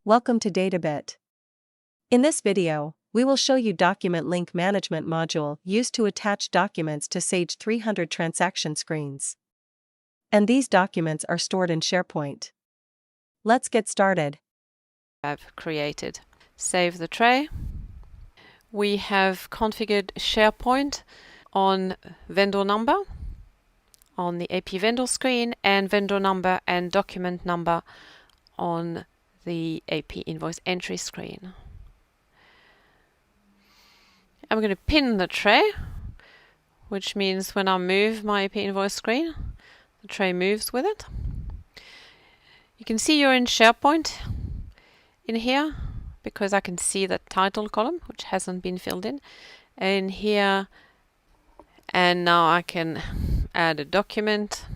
Welcome to Databit. In this video, we will show you Document Link Management module used to attach documents to Sage 300 transaction screens. And these documents are stored in Sharepoint. Let's get started. I've created. Save the tray. We have configured Sharepoint on vendor number on the AP vendor screen and vendor number and document number on the AP invoice entry screen. I'm going to pin the tray, which means when I move my AP invoice screen, the tray moves with it. You can see you're in Sharepoint in here because I can see the title column, which hasn't been filled in here. And now I can add a document.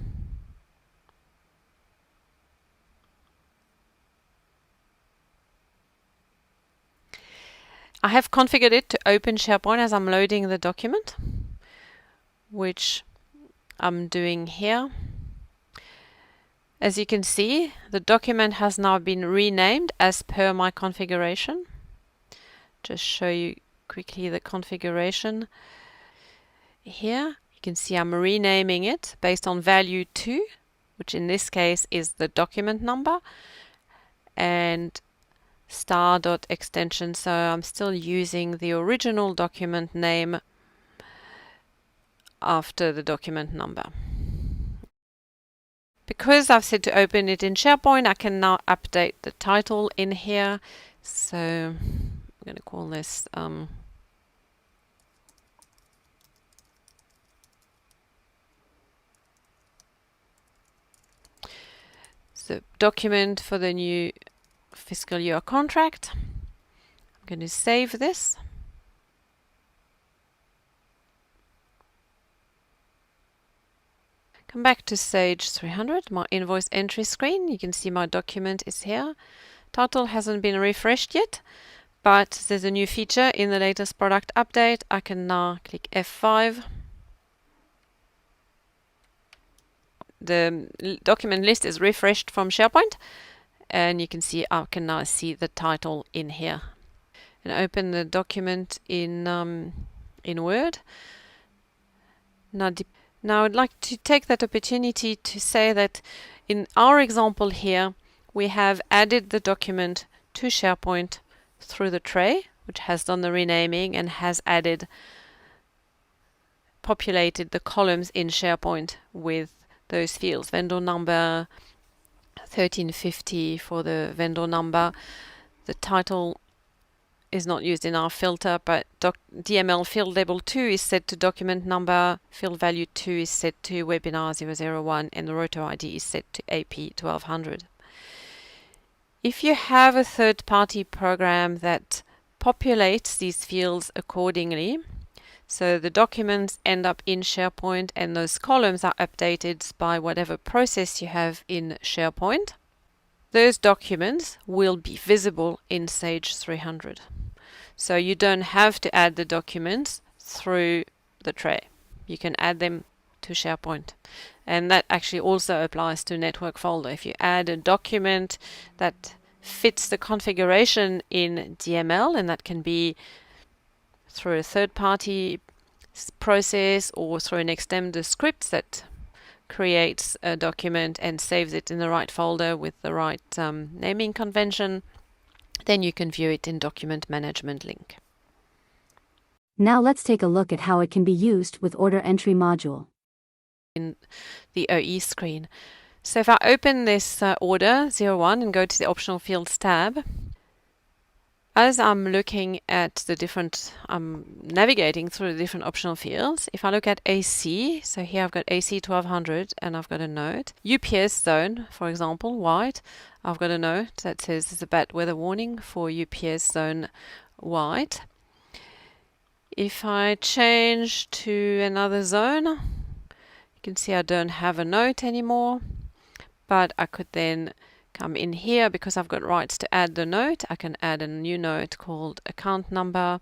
I have configured it to open Sharepoint as I'm loading the document, which I'm doing here. As you can see, the document has now been renamed as per my configuration. Just show you quickly the configuration. Here you can see I'm renaming it based on value 2, which in this case is the document number, and star.extension, so I'm still using the original document name after the document number. Because I've said to open it in Sharepoint, I can now update the title in here. So I'm going to call this the document for the new fiscal year contract. I'm going to save this. Come back to Sage 300, my invoice entry screen. You can see my document is here. Title hasn't been refreshed yet, but there's a new feature in the latest product update. I can now click F5. The document list is refreshed from Sharepoint, and you can see I can now see the title in here. And open the document in Word. Now I'd like to take that opportunity to say that in our example here, we have added the document to Sharepoint through the tray, which has done the renaming and has populated the columns in Sharepoint with those fields. Vendor number 1350 for the vendor number. The title is not used in our filter, but DML field label 2 is set to document number, field value 2 is set to webinar 001, and the roto ID is set to AP 1200. If you have a third-party program that populates these fields accordingly, so the documents end up in Sharepoint and those columns are updated by whatever process you have in Sharepoint, those documents will be visible in Sage 300. So you don't have to add the documents through the tray. You can add them to Sharepoint. And that actually also applies to network folder. If you add a document that fits the configuration in DML, and that can be through a third-party process or through an extender script that creates a document and saves it in the right folder with the right naming convention, then you can view it in Document Management Link. Now let's take a look at how it can be used with Order Entry module. In the OE screen. So if I open this order 01 and go to the Optional Fields tab, as I'm looking at the different, I'm navigating through the different optional fields. If I look at AC, so here I've got AC 1200 and I've got a note. UPS zone, for example, white, I've got a note that says there's a bad weather warning for UPS zone white. If I change to another zone, you can see I don't have a note anymore, but I could then come in here because I've got rights to add the note. I can add a new note called account number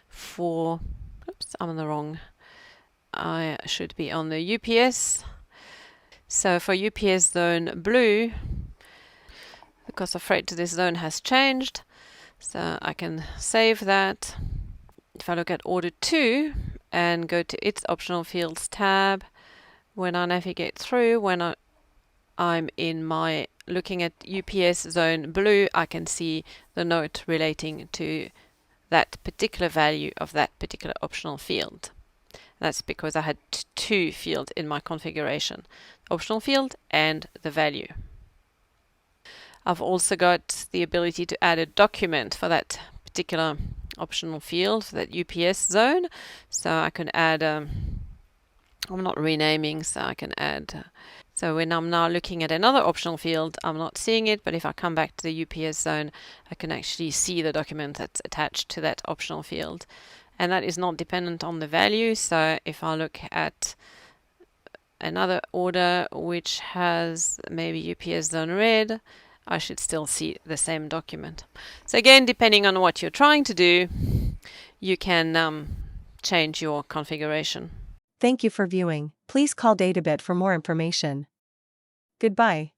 for, oops, I'm on the wrong, I should be on the UPS. So for UPS zone blue, because of freight to this zone has changed. So I can save that. If I look at order 2 and go to its optional fields tab, when I navigate through, when I'm in my looking at UPS zone blue, I can see the note relating to that particular value of that particular optional field. That's because I had two fields in my configuration, optional field and the value. I've also got the ability to add a document for that particular optional field, for that UPS zone. So I can add, I'm not renaming, so I can add, so when I'm now looking at another optional field, I'm not seeing it, but if I come back to the UPS zone, I can actually see the document that's attached to that optional field. And that is not dependent on the value. So if I look at another order which has maybe UPS zone red, I should still see the same document. So again, depending on what you're trying to do, you can change your configuration. Thank you for viewing. Please call Databit for more information. Goodbye.